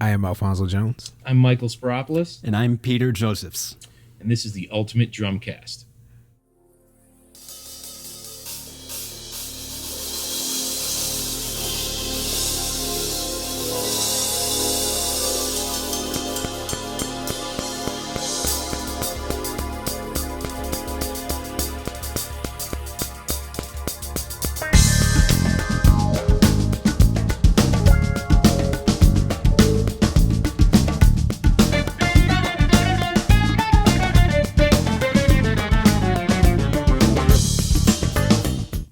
I am Alfonso Jones. I'm Michael Sparopoulos. And I'm Peter Josephs. And this is the Ultimate Drumcast.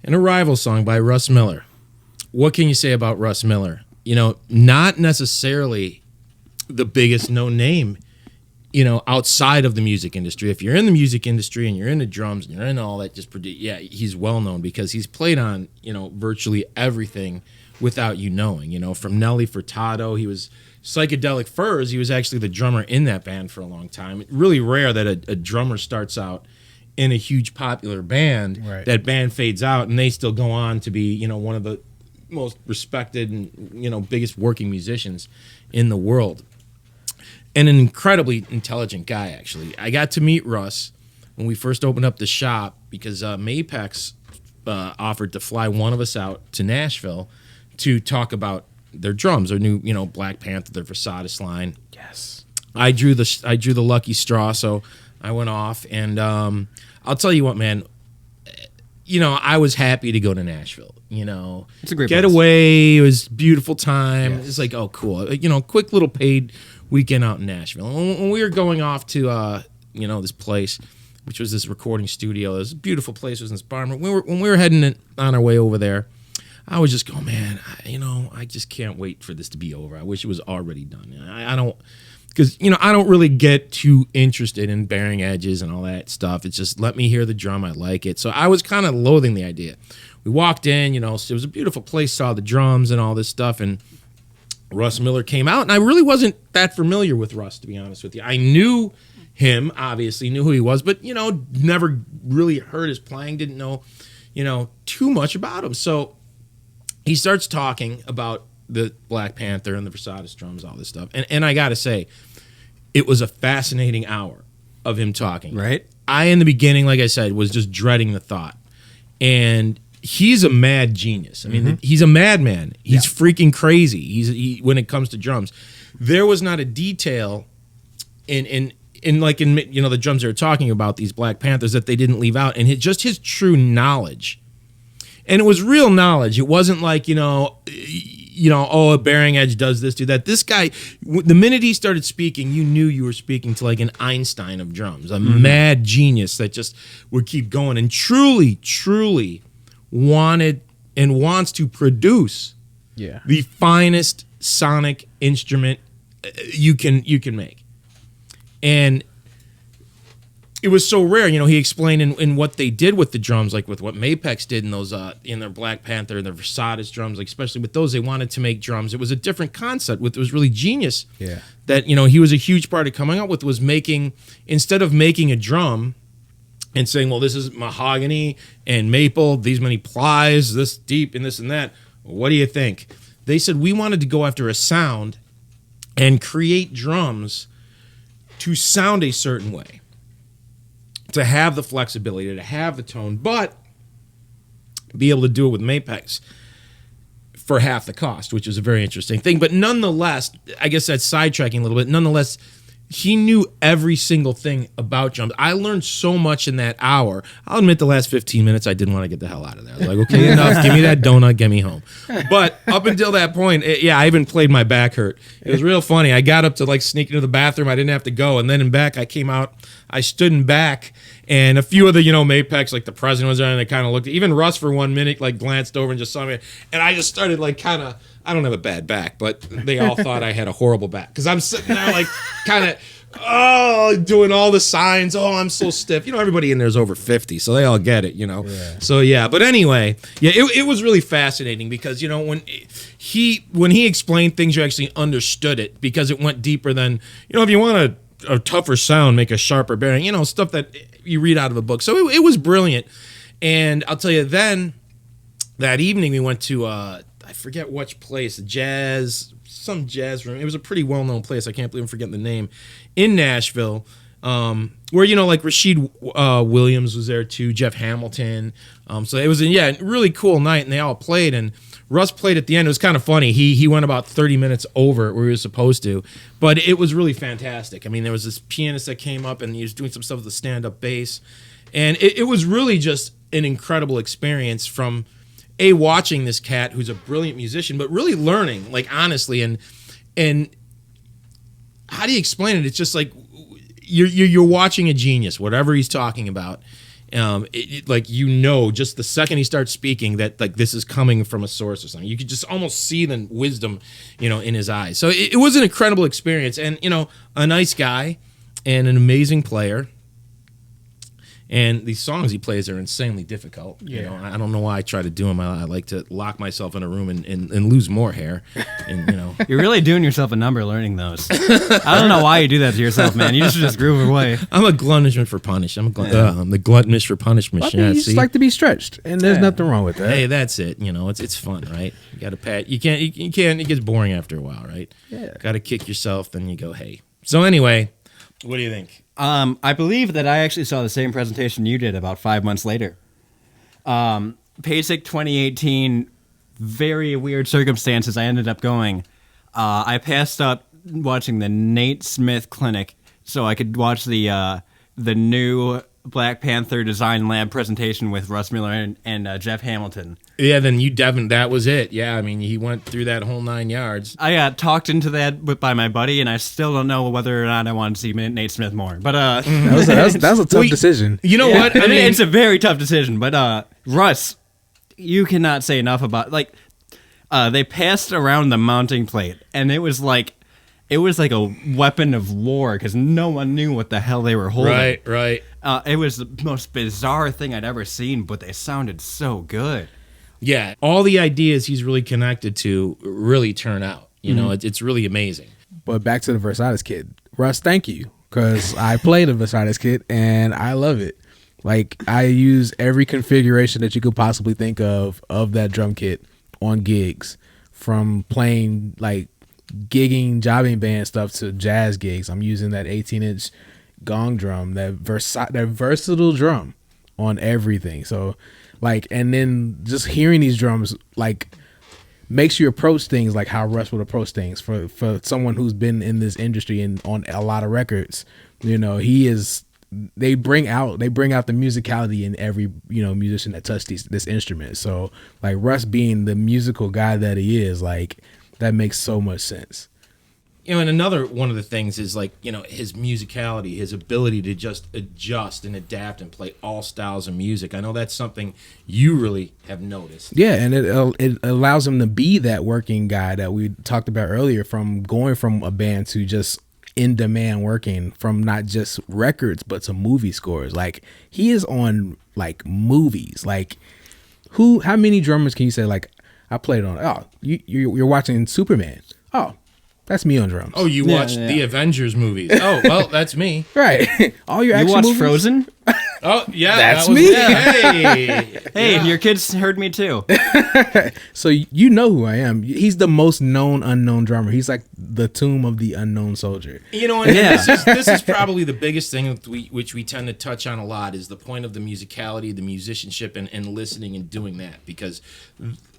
An Arrival song by Russ Miller. What can you say about Russ Miller? You know, not necessarily the biggest known name, you know, outside of the music industry. If you're in the music industry and you're into drums and you're into all that, he's well known because he's played on, you know, virtually everything without you knowing. You know, from Nelly Furtado, he was Psychedelic Furs. He was actually the drummer in that band for a long time. Really rare that a drummer starts out in a huge popular band, right, that band fades out and they still go on to be, you know, one of the most respected and, you know, biggest working musicians in the world. And an incredibly intelligent guy, actually. I got to meet Russ when we first opened up the shop because Mapex offered to fly one of us out to Nashville to talk about their drums, their new, you know, Black Panther, their Versatis line. Yes. I drew the lucky straw, so I went off, and I'll tell you what, man. You know, I was happy to go to Nashville. You know, it's a great get place. away. It was a beautiful time. Yes. It's like, oh, cool. You know, quick little paid weekend out in Nashville. And when we were going off to, you know, this place, which was this recording studio, it was a beautiful place. It was in Spartanburg. When we were heading on our way over there, I was just going, man, I just can't wait for this to be over. I wish it was already done. I don't. Because, you know, I don't really get too interested in bearing edges and all that stuff. It's just let me hear the drum. I like it. So I was kind of loathing the idea. We walked in, you know, so it was a beautiful place, saw the drums and all this stuff. And Russ Miller came out. And I really wasn't that familiar with Russ, to be honest with you. I knew him, obviously, knew who he was. But, you know, never really heard his playing, didn't know, you know, too much about him. So he starts talking about the Black Panther and the Versatis drums, all this stuff. And I got to say, it was a fascinating hour of him talking. Right. I, in the beginning, like I said, was just dreading the thought. And he's a mad genius. I mean, he's a madman. He's freaking crazy. He when it comes to drums. There was not a detail in you know, the drums they were talking about, these Black Panthers, that they didn't leave out. And just his true knowledge. And it was real knowledge. It wasn't like, you know, oh, a bearing edge does this, do that. This guy, the minute he started speaking, you knew you were speaking to like an Einstein of drums, a mad genius that just would keep going and truly, truly wanted and wants to produce the finest sonic instrument you can make. And it was so rare, you know. He explained in what they did with the drums, like with what Mapex did in those in their Black Panther and their Versatis drums, like especially with those, they wanted to make drums. It was a different concept. It was really genius. Yeah. That, you know, he was a huge part of coming up with, was making, instead of making a drum and saying, well, this is mahogany and maple, these many plies, this deep and this and that. What do you think? They said we wanted to go after a sound and create drums to sound a certain way, to have the flexibility, to have the tone, but be able to do it with Mapex for half the cost, which is a very interesting thing. But nonetheless, I guess that's sidetracking a little bit. Nonetheless, he knew every single thing about drums. I learned so much in that hour. I'll admit the last 15 minutes, I didn't want to get the hell out of there. I was like, okay, enough. Give me that donut. Get me home. But up until that point, I even played my back hurt. It was real funny. I got up to like sneak into the bathroom. I didn't have to go. And then in back, I came out. I stood in back. And a few of the, you know, Mapex, like the president was there, and they kind of looked. Even Russ for 1 minute, like glanced over and just saw me. And I just started like kind of, I don't have a bad back, but they all thought I had a horrible back. Because I'm sitting there like kind of, doing all the signs. Oh, I'm so stiff. You know, everybody in there is over 50, so they all get it, you know. Yeah. So, yeah. But anyway, it was really fascinating because, you know, when he explained things, you actually understood it because it went deeper than, you know, if you want a tougher sound, make a sharper bearing, you know, stuff that you read out of a book. So it was brilliant. And I'll tell you, then that evening we went to, I I forget which place, some jazz room. It was a pretty well-known place. I can't believe I'm forgetting the name, in Nashville, where, you know, like Rashid Williams was there too, Jeff Hamilton. So it was a really cool night, and they all played, and Russ played at the end. It was kind of funny. He went about 30 minutes over where he was supposed to, but it was really fantastic. I mean, there was this pianist that came up, and he was doing some stuff with the stand-up bass, and it was really just an incredible experience from watching this cat who's a brilliant musician, but really learning, like, honestly, and how do you explain it? It's just like you're watching a genius, whatever he's talking about. Like, you know, just the second he starts speaking that, like, this is coming from a source or something. You could just almost see the wisdom, you know, in his eyes. So it was an incredible experience, and, you know, a nice guy and an amazing player. And these songs he plays are insanely difficult. Yeah. You know, I don't know why I try to do them. I like to lock myself in a room and lose more hair. And, you know, you're really doing yourself a number learning those. I don't know why you do that to yourself, man. You should just groove away. I'm a gluttonous for punish. I'm the gluttonous for punishment. I mean, you just like to be stretched, and there's nothing wrong with that. Hey, that's it. You know, it's fun, right? You got to pat. You can't. It gets boring after a while, right? Yeah. Got to kick yourself, then you go, hey. So anyway, what do you think? I believe that I actually saw the same presentation you did about 5 months later. PASIC 2018, very weird circumstances. I ended up going. I passed up watching the Nate Smith Clinic so I could watch the new Black Panther Design Lab presentation with Russ Miller and Jeff Hamilton. Yeah, then that was it. Yeah, I mean, he went through that whole 9 yards. I got talked into that by my buddy, and I still don't know whether or not I want to see Nate Smith more. But that was a tough decision. You know what? I mean, it's a very tough decision. But Russ, you cannot say enough about, like, they passed around the mounting plate, and it was like a weapon of war because no one knew what the hell they were holding. Right. It was the most bizarre thing I'd ever seen, but they sounded so good. Yeah, all the ideas he's really connected to really turn out. You know, it's really amazing. But back to the Versailles kit. Russ, thank you, because I played a Versailles kit, and I love it. Like, I use every configuration that you could possibly think of that drum kit on gigs, from playing, like, gigging, jobbing band stuff to jazz gigs. I'm using that 18-inch gong drum, that versatile drum on everything. So, like, and then just hearing these drums, like, makes you approach things like how Russ would approach things. For someone who's been in this industry and on a lot of records, you know, they bring out the musicality in every, you know, musician that touched this instrument. So, like, Russ being the musical guy that he is, like, that makes so much sense. You know, and another one of the things is, like, you know, his musicality, his ability to just adjust and adapt and play all styles of music. I know that's something you really have noticed. Yeah, and it allows him to be that working guy that we talked about earlier, from going from a band to just in demand working, from not just records but to movie scores. Like, he is on, like, movies. Like, how many drummers can you say, like, I played on? Oh, you're watching Superman. Oh, that's me on drums. Oh, you watched the Avengers movies. Oh, well, that's me. Right. All your action You watched movies? Frozen? Oh, yeah. That's that was me. Hey, your kids heard me too. So you know who I am. He's the most known unknown drummer. He's like the tomb of the unknown soldier. You know, and this is probably the biggest thing which we tend to touch on a lot, is the point of the musicality, the musicianship, and listening and doing that. Because,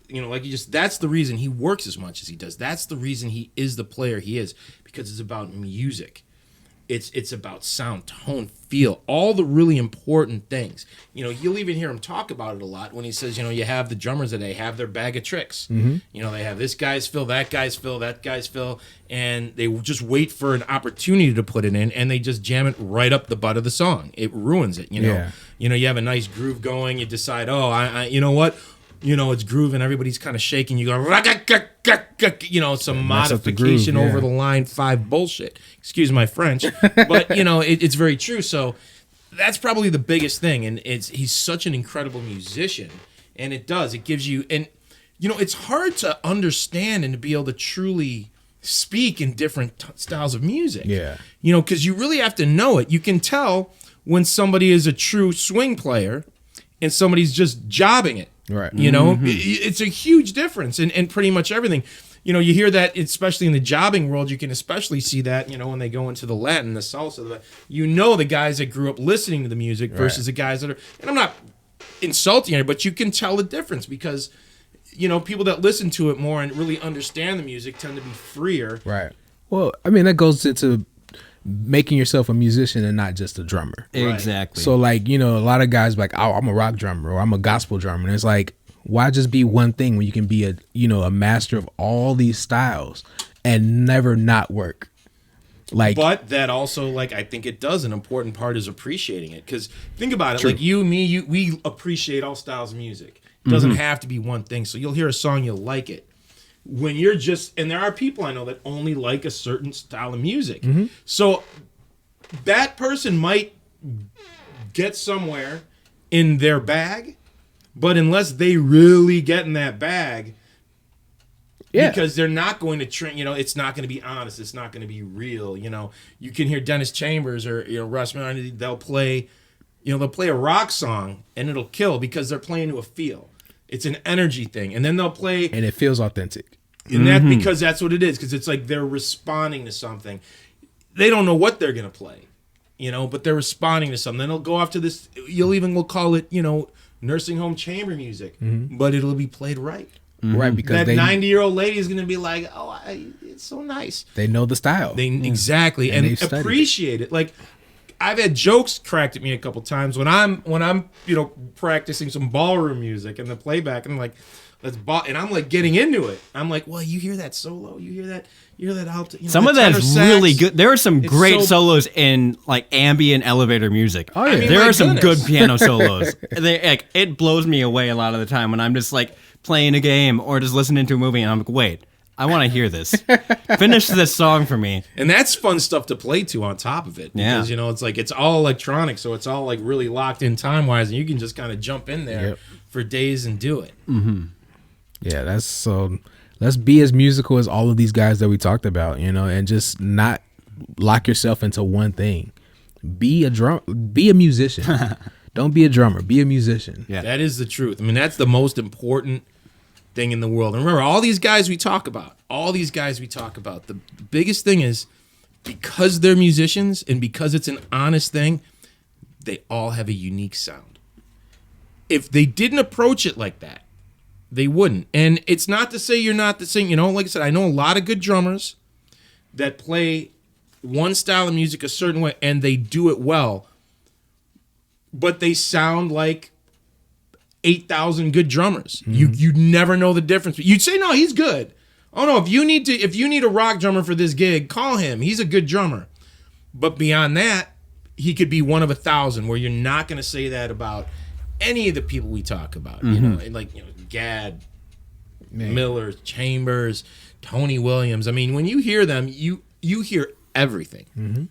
you know, like, that's the reason he works as much as he does. That's the reason he is the player he is, because it's about music. It's about sound, tone, feel, all the really important things. You know, you'll even hear him talk about it a lot when he says, you know, you have the drummers that they have their bag of tricks. Mm-hmm. You know, they have this guy's fill, that guy's fill, that guy's fill, and they just wait for an opportunity to put it in, and they just jam it right up the butt of the song. It ruins it, you know. Yeah. You know, you have a nice groove going, you decide, I you know what? You know, it's grooving, everybody's kind of shaking. You go, you know, some modification over the line 5 bullshit. Excuse my French. But, you know, it's very true. So that's probably the biggest thing. And he's such an incredible musician. And it gives you, and, you know, it's hard to understand and to be able to truly speak in different styles of music. Yeah. You know, because you really have to know it. You can tell when somebody is a true swing player and somebody's just jobbing it. Right. You know, it's a huge difference in pretty much everything. You know, you hear that, especially in the jobbing world, you can especially see that, you know, when they go into the Latin, the salsa, you know, the guys that grew up listening to the music versus the guys that are, and I'm not insulting it, but you can tell the difference because, you know, people that listen to it more and really understand the music tend to be freer. Right. Well, I mean, that goes into making yourself a musician and not just a drummer. Exactly. So, like, you know, a lot of guys be like, oh, I'm a rock drummer or I'm a gospel drummer. And it's like, why just be one thing when you can be a master of all these styles and never not work? Like, but that also, like, I think it does, an important part is appreciating it. Because think about it, like you, me, we appreciate all styles of music. It doesn't have to be one thing. So you'll hear a song, you'll like it. When you're just, and there are people I know that only like a certain style of music. So that person might get somewhere in their bag, but unless they really get in that bag, because they're not going to train, you know, it's not going to be honest, it's not going to be real. You know, you can hear Dennis Chambers or, you know, Russ Miller, they'll play a rock song and it'll kill because they're playing to a feel. It's an energy thing. And then they'll play, and it feels authentic. And that because that's what it is, because it's like they're responding to something. They don't know what they're going to play, you know, but they're responding to something. Then they'll go off to this, we'll call it, you know, nursing home chamber music, but it'll be played right. Right, because that 90-year-old lady is going to be like, oh, it's so nice. They know the style. Exactly, and appreciate it. Like, I've had jokes cracked at me a couple times when I'm you know, practicing some ballroom music and the playback, and I'm like, and I'm like getting into it. I'm like, well, you hear that solo, you hear that alto. You know, some of that is really good. There are some great solos in like ambient elevator music. Oh yeah, there are some good piano solos. It blows me away a lot of the time when I'm just like playing a game or just listening to a movie and I'm like, wait, I want to hear this. Finish this song for me. And that's fun stuff to play to on top of it. Because, you know, it's like, it's all electronic, so it's all like really locked in time-wise, and you can just kind of jump in there for days and do it. Yeah, that's so. Let's be as musical as all of these guys that we talked about, you know, and just not lock yourself into one thing. Be a musician. Don't be a drummer. Be a musician. Yeah, that is the truth. I mean, that's the most important thing in the world. And remember, all these guys we talk about, the biggest thing is because they're musicians and because it's an honest thing, they all have a unique sound. If they didn't approach it like that, they wouldn't. And it's not to say you're not the same. You know, like I said, I know a lot of good drummers that play one style of music a certain way and they do it well, but they sound like 8,000 good drummers. You'd never know the difference. You'd say, no, he's good. Oh no, if you need a rock drummer for this gig, call him. He's a good drummer. But beyond that, he could be one of 1,000, where you're not going to say that about any of the people we talk about. You know, like, you know, Gadd, Miller, Chambers, Tony Williams. I mean, when you hear them, you hear everything.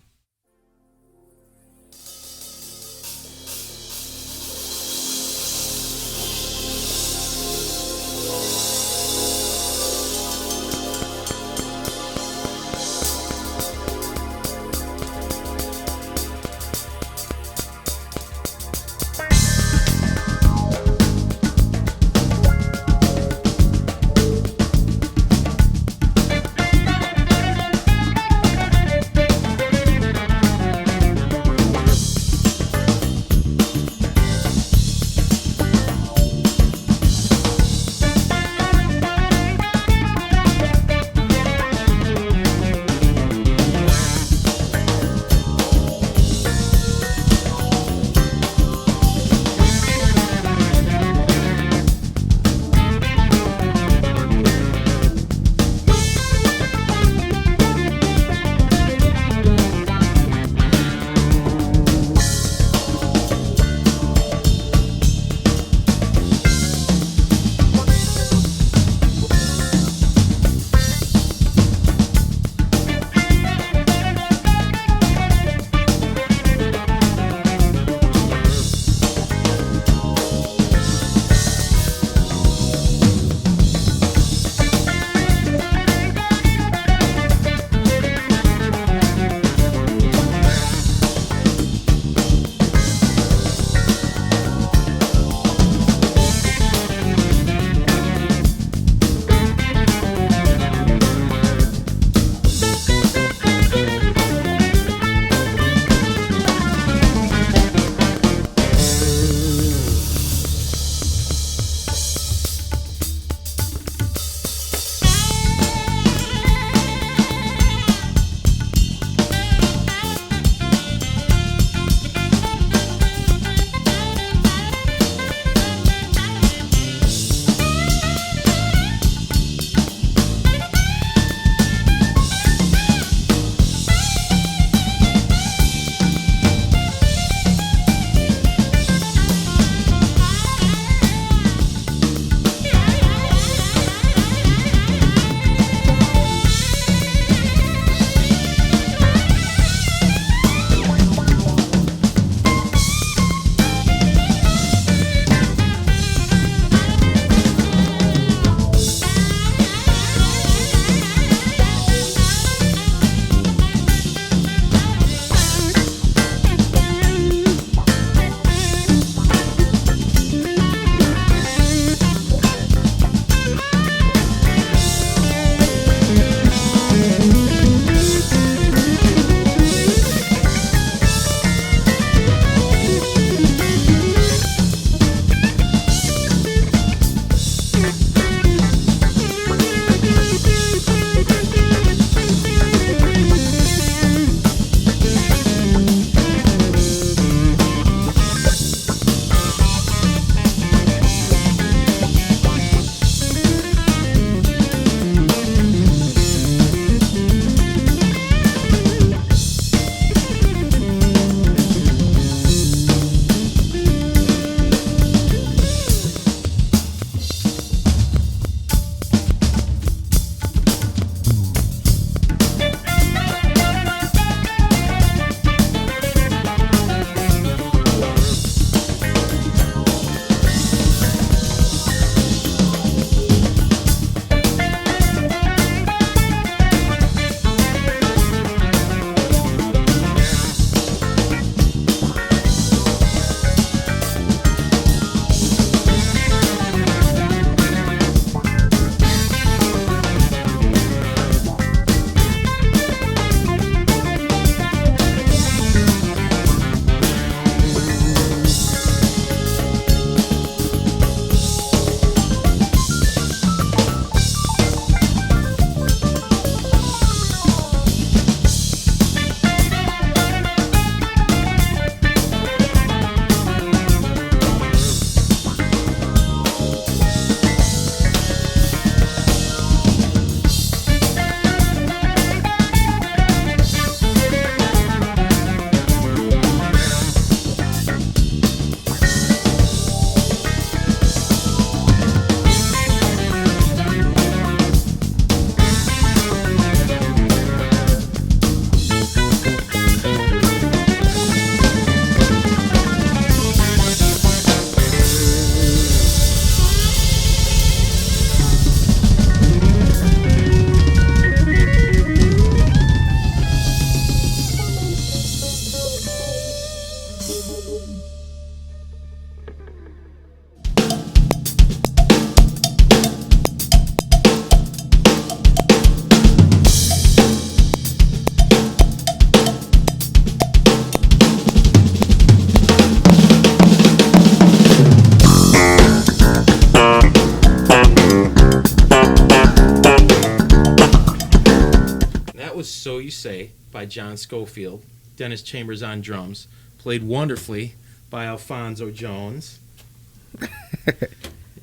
was So You Say by John Scofield. Dennis Chambers on drums. Played wonderfully by Alphonso Jones.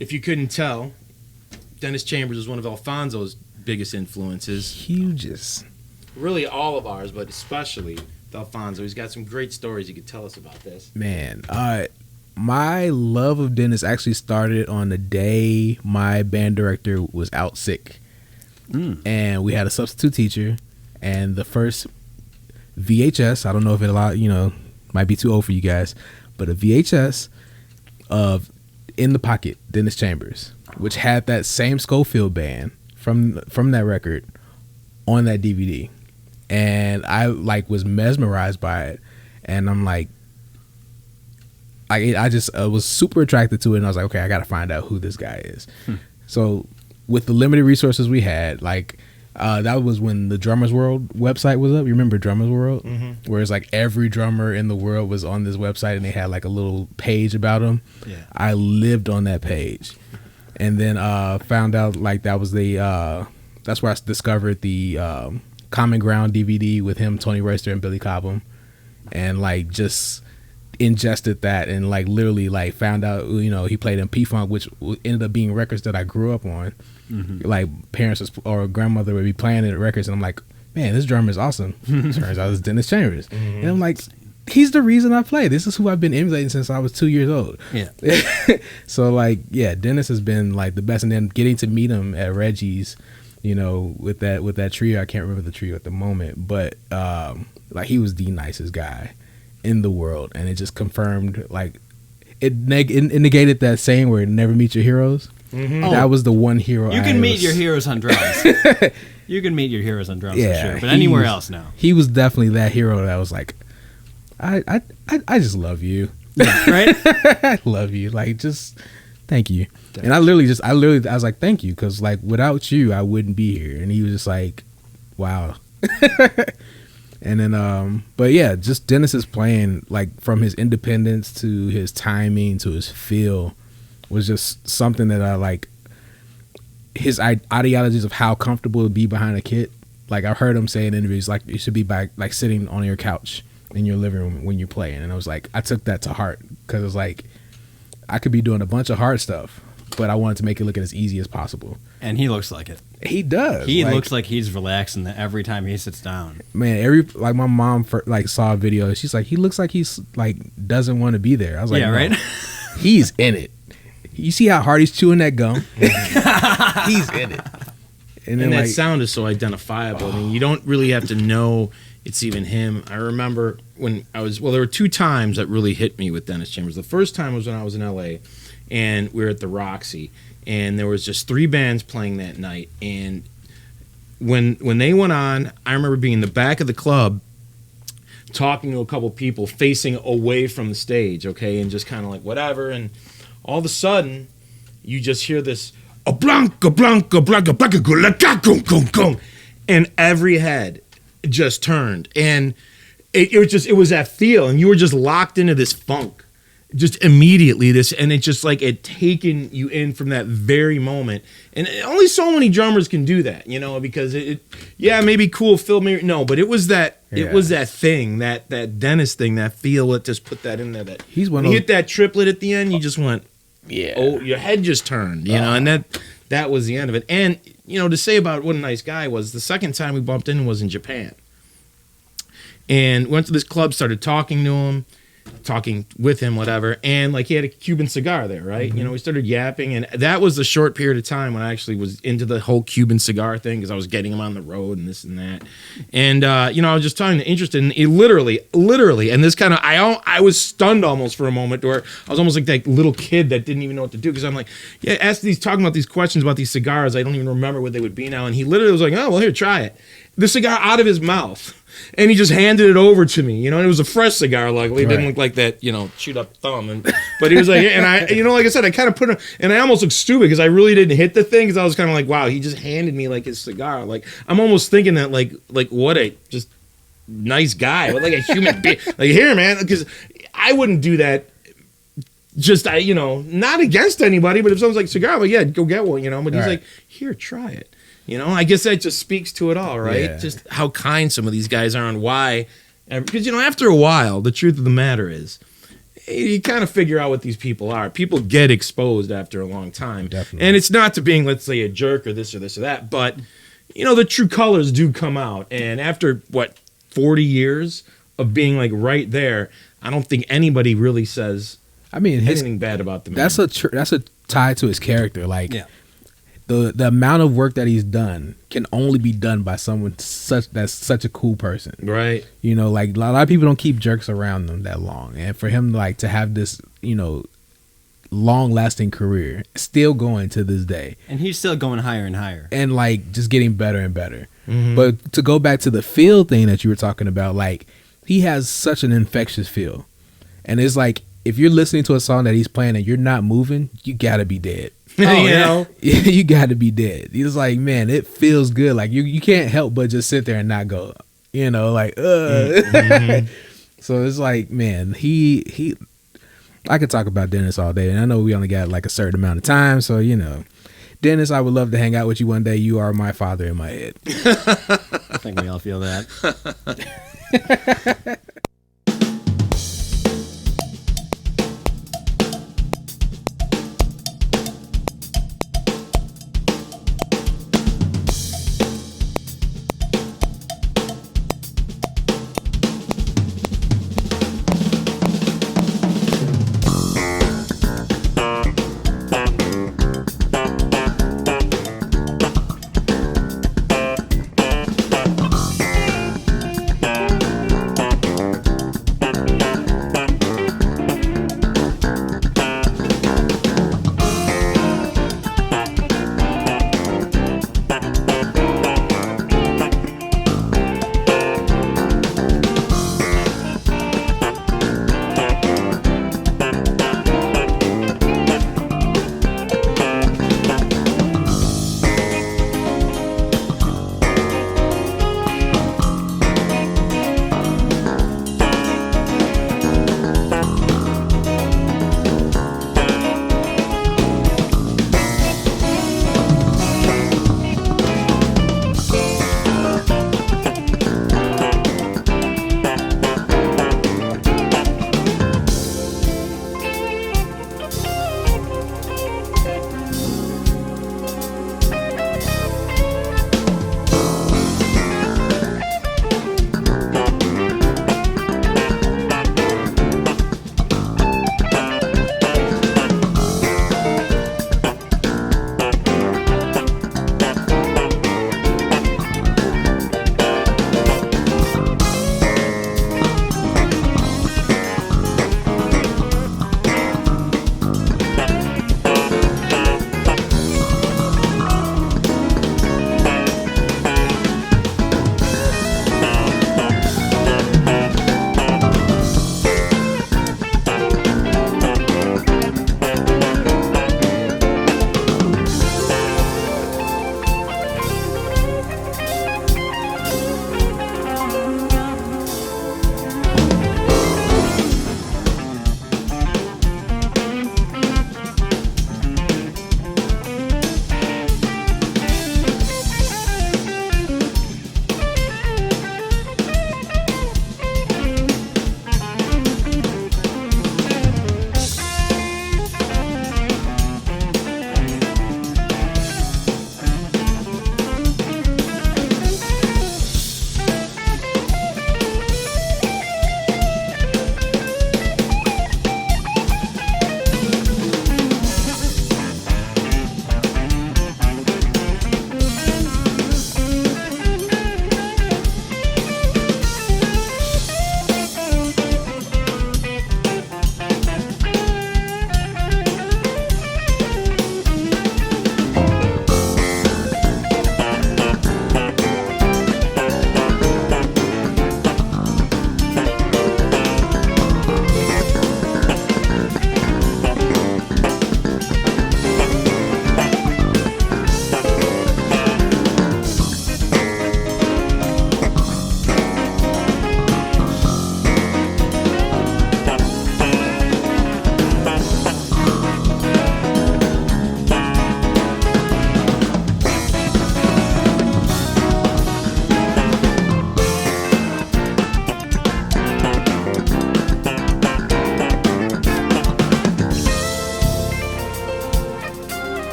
If you couldn't tell, Dennis Chambers was one of Alfonso's biggest influences. Hugest. Really all of ours, but especially Alfonso. He's got some great stories he could tell us about this. Man, my love of Dennis actually started on the day my band director was out sick. And we had a substitute teacher, and the first VHS, I don't know if it might be too old for you guys, but a VHS of In the Pocket, Dennis Chambers, which had that same Schofield band from that record on that DVD. And I was mesmerized by it, and I'm like, I just was super attracted to it, and I was like, okay, I got to find out who this guy is. So with the limited resources we had, that was when the Drummers World website was up. You remember Drummers World? Mm-hmm. Where it's every drummer in the world was on this website, and they had a little page about them. Yeah. I lived on that page, and then found out that was that's where I discovered the Common Ground DVD with him, Tony Royster, and Billy Cobham, and just ingested that, and literally found out he played in P-Funk, which ended up being records that I grew up on. Mm-hmm. Parents or grandmother would be playing the records, and I'm like, man, this drummer is awesome. Turns out it's Dennis Chambers. Mm-hmm. And I'm like, he's the reason I play. This is who I've been emulating since I was 2 years old. Yeah. So Dennis has been the best, and then getting to meet him at Reggie's, with that trio. I can't remember the trio at the moment, but he was the nicest guy in the world, and it just confirmed it negated that saying where never meet your heroes. Mm-hmm. That was the one hero. You can meet your heroes on drums. You can meet your heroes on drums, for sure, but anywhere else, no. He was definitely that hero that was I just love you. Yeah, right? I love you. Just thank you. And I was like, thank you, because without you I wouldn't be here. And he was just like, wow. And then but yeah, just Dennis's playing, from his independence to his timing to his feel, was just something that I his ideologies of how comfortable to be behind a kit. I've heard him say in interviews, you should be sitting on your couch in your living room when you're playing. And I was I took that to heart, because it was I could be doing a bunch of hard stuff, but I wanted to make it look as easy as possible. And he looks like it. He does. He looks like he's relaxing every time he sits down. Man, my mom saw a video. She's like, he looks like he's doesn't want to be there. I was like, yeah, no, right. He's in it. You see how hard he's chewing that gum? He's in it. And then that sound is so identifiable. I mean, you don't really have to know it's even him. I remember when there were two times that really hit me with Dennis Chambers. The first time was when I was in LA, and we were at the Roxy, and there was just 3 bands playing that night. And when they went on, I remember being in the back of the club talking to a couple people facing away from the stage, okay, and just kind of whatever. And all of a sudden, you just hear this, blanca, blanca, blanca, blanca, blanca, and every head just turned. And it was that feel, and you were just locked into this funk. Just immediately and it just it taken you in from that very moment. And only so many drummers can do that, because maybe cool Phil, no, but it was that thing, that Dennis thing, that feel, that just put that in there, that he's one you hit that triplet at the end, you just went, your head just turned, and that was the end of it. And to say about what a nice guy was, the second time we bumped in was in Japan, and went to this club, started talking with him, whatever, and he had a Cuban cigar there, right? Mm-hmm. We started yapping, and that was the short period of time when I actually was into the whole Cuban cigar thing, because I was getting him on the road and this and that. And I was just interested, and he literally, and this kind of, I was stunned almost for a moment, where I was almost like that little kid that didn't even know what to do, because I'm talking about these questions about these cigars, I don't even remember what they would be now, and he literally was like, oh, well, here, try it. The cigar out of his mouth. And he just handed it over to me, and it was a fresh cigar, luckily. It didn't look like that, chewed up thumb. But he was like, and I, like I said, I kind of put it, and I almost looked stupid, because I really didn't hit the thing, because I was kind of like, wow, he just handed me his cigar. I'm almost thinking that what a just nice guy, what a human being. Here, man, because I wouldn't do that. Just not against anybody, but if someone's cigar, I'm yeah, go get one, But he's like, here, try it. You know, I guess that just speaks to it all, right? Yeah. Just how kind some of these guys are and why. Because, you know, after a while, the truth of the matter is, you kind of figure out what these people are. People get exposed after a long time. Definitely. And it's not to being, let's say, a jerk or this or this or that, but, you know, the true colors do come out. And after, 40 years of being, like, right there, I don't think anybody really says anything bad about the man. That's a tie to his character. Like, Yeah. the amount of work that he's done can only be done by someone that's such a cool person. Right. You know, like a lot of people don't keep jerks around them that long. And for him like to have this, you know, long lasting career, still going to this day. And he's still going higher and higher. And like just getting better and better. Mm-hmm. But to go back to the feel thing that you were talking about, like he has such an infectious feel. And it's like if you're listening to a song that he's playing and you're not moving, you gotta be dead. Oh, you yeah. know? You got to be dead. He's like, man, it feels good. Like you can't help but just sit there and not go, you know, like, Mm-hmm. So it's like, man, he. I could talk about Dennis all day, and I know we only got like a certain amount of time, so you know, Dennis, I would love to hang out with you one day. You are my father in my head. I think we all feel that.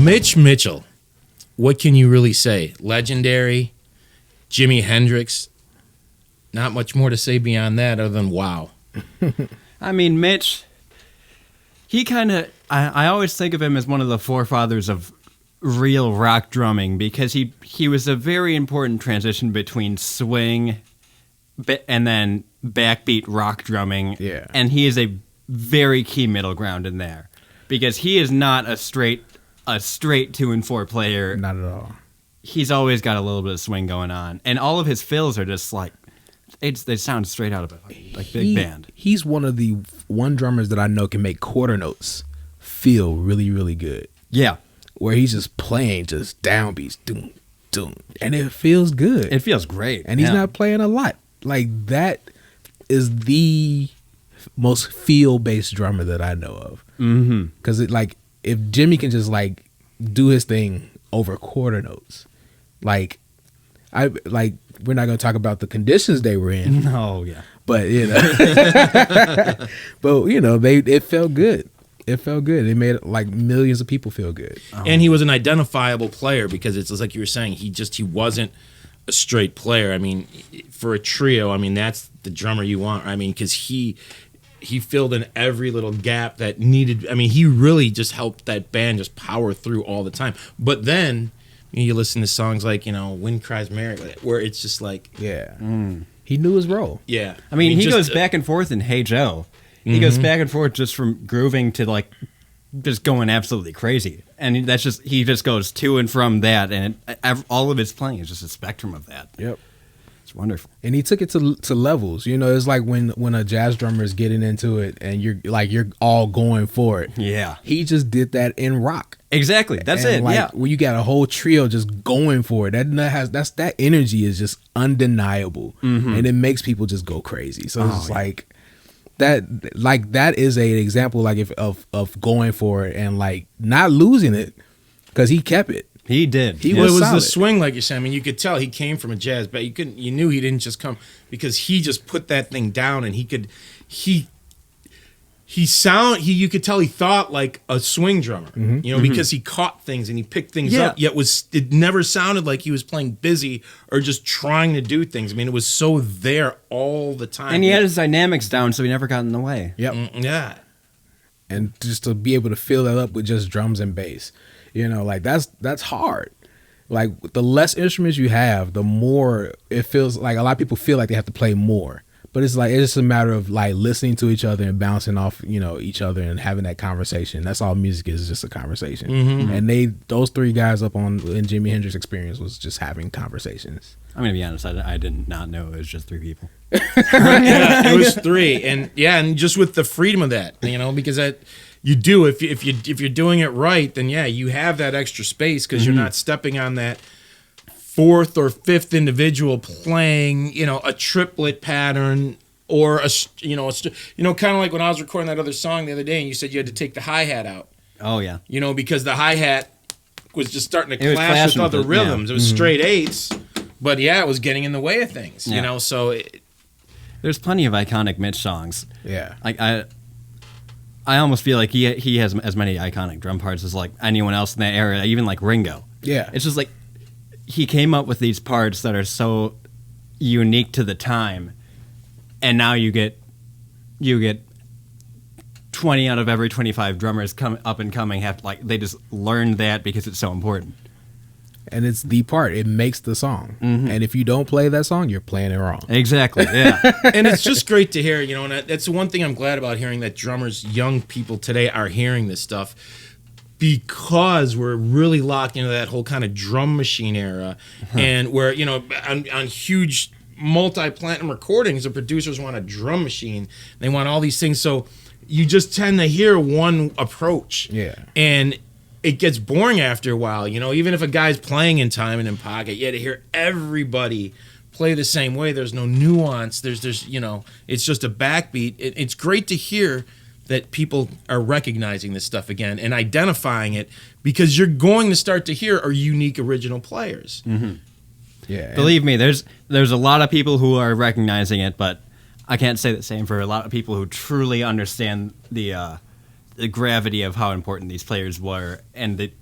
Mitch Mitchell. What can you really say? Legendary. Jimi Hendrix. Not much more to say beyond that other than wow. I mean, Mitch, he kind of, I always think of him as one of the forefathers of real rock drumming because he was a very important transition between swing and then backbeat rock drumming. Yeah. And he is a very key middle ground in there because he is not a straight 2-4 player. Not at all. He's always got a little bit of swing going on. And all of his fills are just like, they sound straight out of a big band. He's one of the drummers that I know can make quarter notes feel really, really good. Yeah. Where he's just playing just downbeats, doom, doom, and it feels good. It feels great. And he's not playing a lot. Like, that is the most feel-based drummer that I know of. Mm-hmm. Because if Jimmy can just like do his thing over quarter notes, we're not going to talk about the conditions they were in. Oh, yeah. But, it felt good. It felt good. It made like millions of people feel good. And he was an identifiable player because it's like you were saying, he wasn't a straight player. I mean, for a trio, I mean, that's the drummer you want. I mean, because he filled in every little gap that needed. I mean, he really just helped that band just power through all the time. But then you listen to songs like, Wind Cries Mary, where it's just like, yeah, he knew his role. Yeah. I mean, he goes back and forth in Hey Joe. He goes back and forth just from grooving to like just going absolutely crazy. And he just goes to and from that. And all of his playing is just a spectrum of that. Yep. It's wonderful. And he took it to levels. It's like when a jazz drummer is getting into it and you're all going for it. Yeah. He just did that in rock. Exactly. That's it. Yeah. When you got a whole trio just going for it, that energy is just undeniable. Mm-hmm. And it makes people just go crazy. So it's like that is an example of going for it and like not losing it because he kept it. He did. It was solid. The swing, like you're saying. I mean, you could tell he came from a jazz, but you knew he didn't just come because he just put that thing down, and you could tell he thought like a swing drummer, because he caught things and he picked things up. Yet it never sounded like he was playing busy or just trying to do things. I mean, it was so there all the time, and he had his dynamics down, so he never got in the way. Yep. Yeah. And just to be able to fill that up with just drums and bass. That's hard. Like, the less instruments you have, the more it feels like a lot of people feel like they have to play more. But it's just a matter of like listening to each other and bouncing off, each other and having that conversation. That's all music is just a conversation. Mm-hmm. And those three guys in Jimi Hendrix Experience was just having conversations. I'm going to be honest, I did not know it was just three people. Yeah, it was three. And just with the freedom of that, because you do, if you're doing it right, then you have that extra space because you're not stepping on that fourth or fifth individual playing, a triplet pattern or kind of like when I was recording that other song the other day and you said you had to take the hi-hat out. Oh yeah. Because the hi-hat was just starting to clash with other rhythms. It was straight eights, but it was getting in the way of things, so there's plenty of iconic Mitch songs. Yeah. Like I almost feel like he has as many iconic drum parts as like anyone else in that era, even like Ringo. Yeah. It's just like he came up with these parts that are so unique to the time, and now you get 20 out of every 25 drummers come up and coming they just learned that because it's so important. And it's the part. It makes the song. Mm-hmm. And if you don't play that song, you're playing it wrong. Exactly, yeah. And it's just great to hear, and that's the one thing I'm glad about hearing, that drummers, young people today are hearing this stuff because we're really locked into that whole kind of drum machine era. And where, on huge multi-platinum recordings, the producers want a drum machine. They want all these things. So you just tend to hear one approach. Yeah. And it gets boring after a while, even if a guy's playing in time and in pocket, to hear everybody play the same way. There's no nuance. There's it's just a backbeat. It's great to hear that people are recognizing this stuff again and identifying it, because you're going to start to hear our unique original players. Mm-hmm. Yeah. Believe me, there's a lot of people who are recognizing it, but I can't say the same for a lot of people who truly understand the gravity of how important these players were and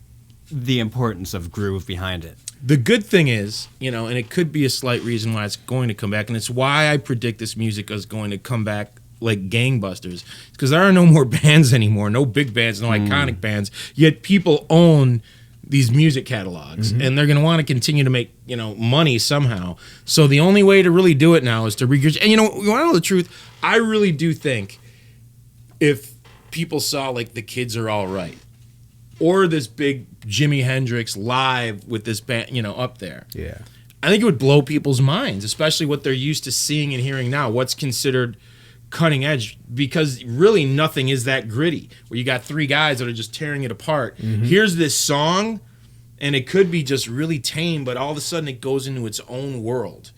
the importance of groove behind it. The good thing is, and it could be a slight reason why it's going to come back, and it's why I predict this music is going to come back like gangbusters, because there are no more bands anymore, no big bands, no iconic bands, yet people own these music catalogs, and they're going to want to continue to make, money somehow. So the only way to really do it now is to regurgitate. And you want to know the truth? I really do think if people saw like The Kids Are All Right, or this big Jimi Hendrix live with this band, up there. Yeah. I think it would blow people's minds, especially what they're used to seeing and hearing now, what's considered cutting edge, because really nothing is that gritty, where you got three guys that are just tearing it apart. Here's this song, and it could be just really tame, but all of a sudden it goes into its own world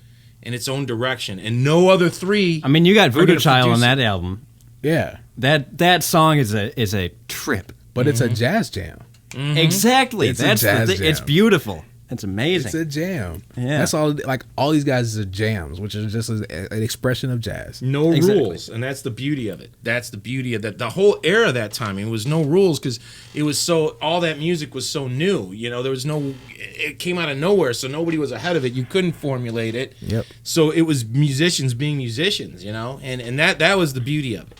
and its own direction, and no other three. I mean, you got Voodoo Child on that album. Yeah. That song is a trip. But it's a jazz jam. Exactly. It's a jazz jam. It's beautiful. It's amazing. It's a jam. Yeah. That's all. Like all these guys are jams, which is just an expression of jazz. No rules, and that's the beauty of it. That's the beauty of that. The whole era of that time, it was no rules, because it was all that music was so new. There was it came out of nowhere, so nobody was ahead of it. You couldn't formulate it. Yep. So it was musicians being musicians, and that was the beauty of it.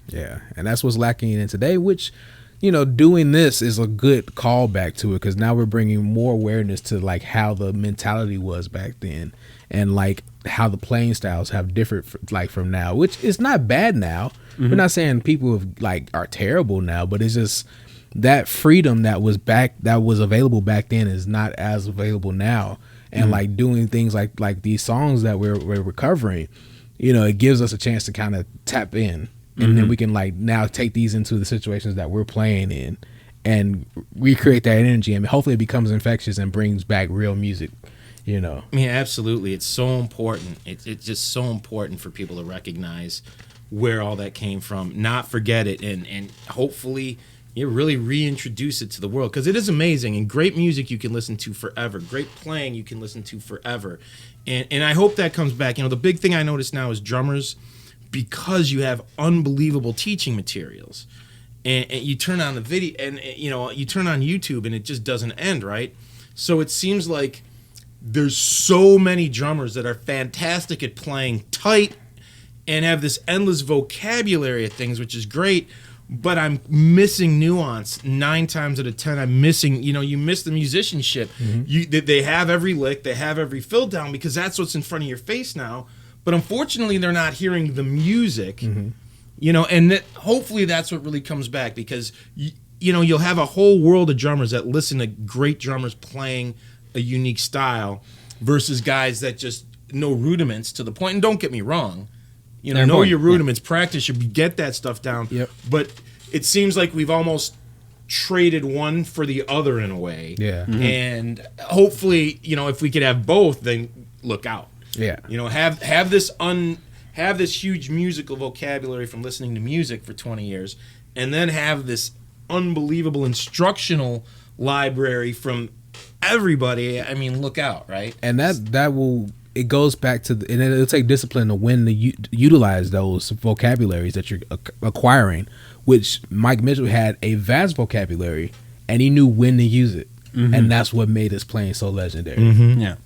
Yeah, and that's what's lacking in today, which, doing this is a good callback to it, because now we're bringing more awareness to like how the mentality was back then, and like how the playing styles have differed from now, which is not bad now. We're not saying people are terrible now, but it's just that freedom that was available back then is not as available now. And like doing things like these songs that we're recovering, it gives us a chance to kind of tap in. And then we can like now take these into the situations that we're playing in and recreate that energy, and hopefully it becomes infectious and brings back real music, I mean, absolutely. It's so important. It's just so important for people to recognize where all that came from, not forget it, and hopefully you really reintroduce it to the world, because it is amazing, and great music you can listen to forever. Great playing you can listen to forever. And I hope that comes back. The big thing I notice now is drummers, because you have unbelievable teaching materials, and you turn on the video, and you turn on YouTube, and it just doesn't end, right? So it seems like there's so many drummers that are fantastic at playing tight and have this endless vocabulary of things, which is great, but I'm missing nuance 9 times out of 10. I'm missing, you miss the musicianship. They have every lick, they have every fill down, because that's what's in front of your face now. But unfortunately, they're not hearing the music, and hopefully that's what really comes back, because, you'll have a whole world of drummers that listen to great drummers playing a unique style versus guys that just know rudiments to the point. And don't get me wrong, know your rudiments, practice, you get that stuff down. Yep. But it seems like we've almost traded one for the other in a way. Yeah. And hopefully, if we could have both, then look out. Yeah. Have this huge musical vocabulary from listening to music for 20 years, and then have this unbelievable instructional library from everybody. I mean, look out, right? And it goes back to and it'll take discipline to when to utilize those vocabularies that you're acquiring, which Mike Mitchell had a vast vocabulary, and he knew when to use it. And that's what made his playing so legendary. Yeah.